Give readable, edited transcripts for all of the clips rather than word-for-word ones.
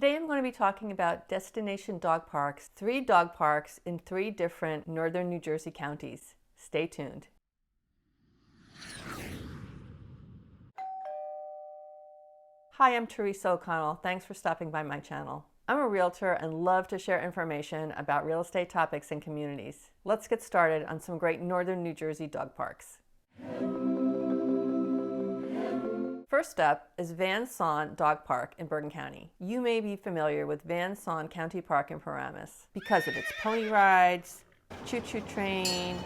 Today I'm going to be talking about destination dog parks, 3 dog parks in 3 different northern New Jersey counties. Stay tuned. Hi, I'm Teresa O'Connell. Thanks for stopping by my channel. I'm a realtor and love to share information about real estate topics and communities. Let's get started on some great northern New Jersey dog parks. First up is Saun Dog Park in Bergen County. You may be familiar with Saun County Park in Paramus because of its pony rides, choo-choo train,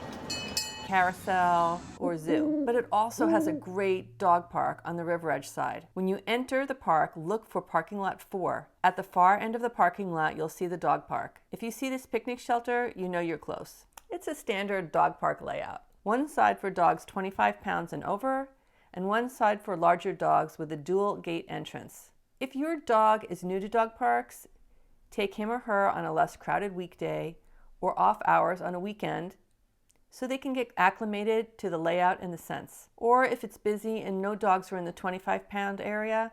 carousel, or zoo. But it also has a great dog park on the river edge side. When you enter the park, look for parking lot 4. At the far end of the parking lot, you'll see the dog park. If you see this picnic shelter, you know you're close. It's a standard dog park layout. One side for dogs 25 pounds and over, and one side for larger dogs with a dual gate entrance. If your dog is new to dog parks, take him or her on a less crowded weekday or off hours on a weekend so they can get acclimated to the layout and the scents. Or if it's busy and no dogs are in the 25-pound area,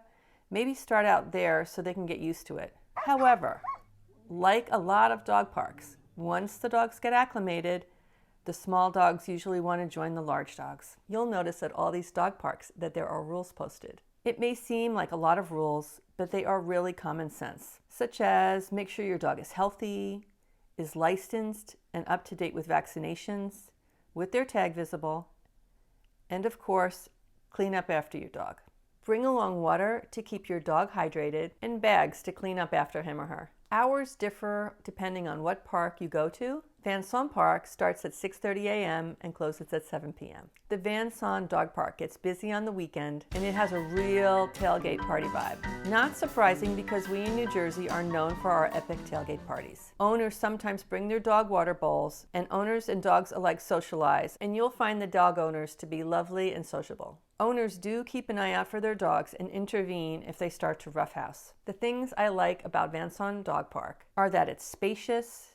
maybe start out there so they can get used to it. However, like a lot of dog parks, once the dogs get acclimated, the small dogs usually want to join the large dogs. You'll notice at all these dog parks that there are rules posted. It may seem like a lot of rules, but they are really common sense, such as make sure your dog is healthy, is licensed and up to date with vaccinations, with their tag visible, and of course, clean up after your dog. Bring along water to keep your dog hydrated and bags to clean up after him or her. Hours differ depending on what park you go to. Saun Park starts at 6:30 a.m. and closes at 7 p.m. The Saun Dog Park gets busy on the weekend and it has a real tailgate party vibe. Not surprising because we in New Jersey are known for our epic tailgate parties. Owners sometimes bring their dog water bowls and owners and dogs alike socialize, and you'll find the dog owners to be lovely and sociable. Owners do keep an eye out for their dogs and intervene if they start to roughhouse. The things I like about Saun Dog Park are that it's spacious,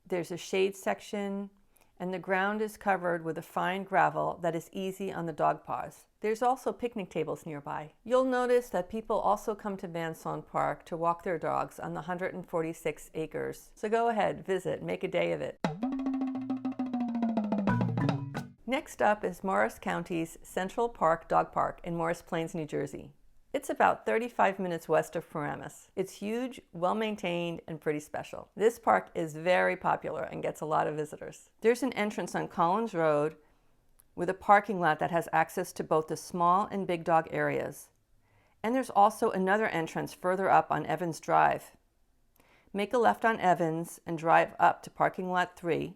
there's a shade section, and the ground is covered with a fine gravel that is easy on the dog paws. There's also picnic tables nearby. You'll notice that people also come to Saun Park to walk their dogs on the 146 acres. So go ahead, visit, make a day of it. Next up is Morris County's Central Park Dog Park in Morris Plains, New Jersey. It's about 35 minutes west of Paramus. It's huge, well-maintained, and pretty special. This park is very popular and gets a lot of visitors. There's an entrance on Collins Road with a parking lot that has access to both the small and big dog areas. And there's also another entrance further up on Evans Drive. Make a left on Evans and drive up to parking lot 3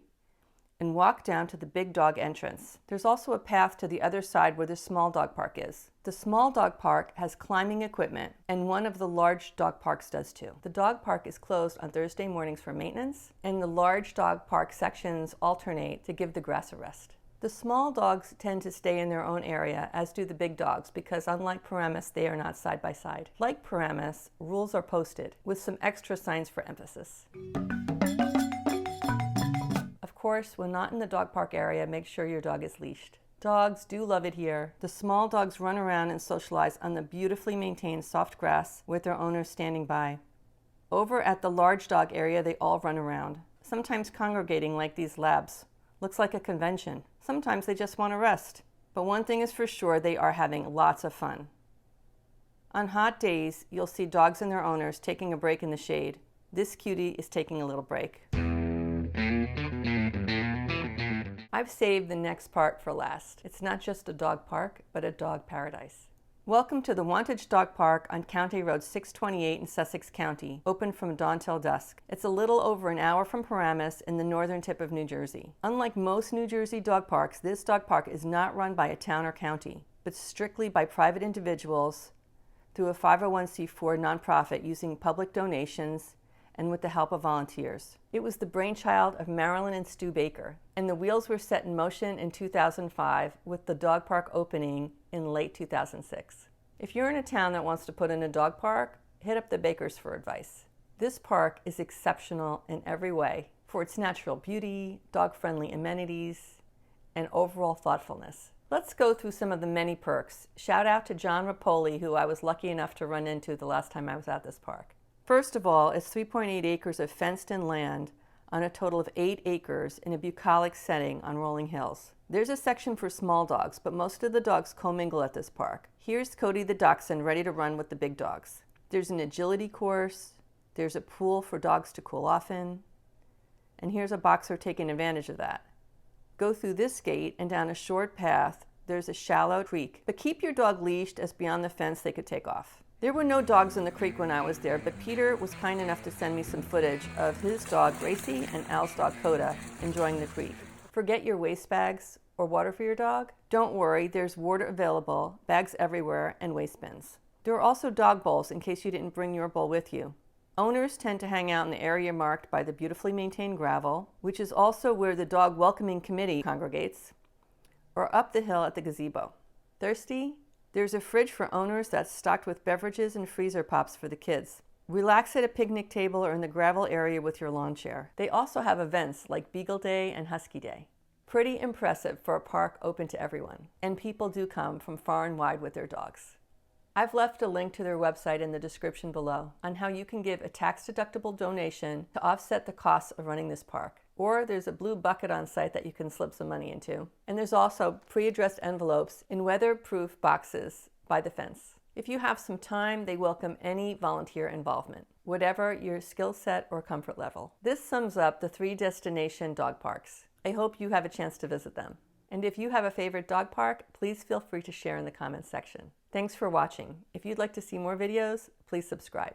and walk down to the big dog entrance. There's also a path to the other side where the small dog park is. The small dog park has climbing equipment, and one of the large dog parks does too. The dog park is closed on Thursday mornings for maintenance, and the large dog park sections alternate to give the grass a rest. The small dogs tend to stay in their own area, as do the big dogs, because unlike Paramus, they are not side by side. Like Paramus, rules are posted with some extra signs for emphasis. Of course, when not in the dog park area, make sure your dog is leashed. Dogs do love it here. The small dogs run around and socialize on the beautifully maintained soft grass with their owners standing by. Over at the large dog area, they all run around, sometimes congregating like these labs. Looks like a convention. Sometimes they just want to rest. But one thing is for sure, they are having lots of fun. On hot days, you'll see dogs and their owners taking a break in the shade. This cutie is taking a little break. I've saved the next part for last. It's not just a dog park, but a dog paradise. Welcome to the Wantage Dog Park on County Road 628 in Sussex County, open from dawn till dusk. It's a little over an hour from Paramus in the northern tip of New Jersey. Unlike most New Jersey dog parks, this dog park is not run by a town or county, but strictly by private individuals through a 501c4 nonprofit using public donations and with the help of volunteers. It was the brainchild of Marilyn and Stu Baker, and the wheels were set in motion in 2005 with the dog park opening in late 2006. If you're in a town that wants to put in a dog park, hit up the Bakers for advice. This park is exceptional in every way for its natural beauty, dog-friendly amenities, and overall thoughtfulness. Let's go through some of the many perks. Shout out to John Rapoli, who I was lucky enough to run into the last time I was at this park. First of all, it's 3.8 acres of fenced-in land on a total of 8 acres in a bucolic setting on rolling hills. There's a section for small dogs, but most of the dogs commingle at this park. Here's Cody the dachshund ready to run with the big dogs. There's an agility course, there's a pool for dogs to cool off in, and here's a boxer taking advantage of that. Go through this gate and down a short path, there's a shallow creek, but keep your dog leashed, as beyond the fence they could take off. There were no dogs in the creek when I was there, but Peter was kind enough to send me some footage of his dog Gracie and Al's dog Coda enjoying the creek. Forget your waste bags or water for your dog? Don't worry, there's water available, bags everywhere, and waste bins. There are also dog bowls in case you didn't bring your bowl with you. Owners tend to hang out in the area marked by the beautifully maintained gravel, which is also where the dog welcoming committee congregates, or up the hill at the gazebo. Thirsty? There's a fridge for owners that's stocked with beverages and freezer pops for the kids. Relax at a picnic table or in the gravel area with your lawn chair. They also have events like Beagle Day and Husky Day. Pretty impressive for a park open to everyone, and people do come from far and wide with their dogs. I've left a link to their website in the description below on how you can give a tax-deductible donation to offset the costs of running this park. Or there's a blue bucket on site that you can slip some money into. And there's also pre-addressed envelopes in weatherproof boxes by the fence. If you have some time, they welcome any volunteer involvement, whatever your skill set or comfort level. This sums up the 3 destination dog parks. I hope you have a chance to visit them. And if you have a favorite dog park, please feel free to share in the comments section. Thanks for watching. If you'd like to see more videos, please subscribe.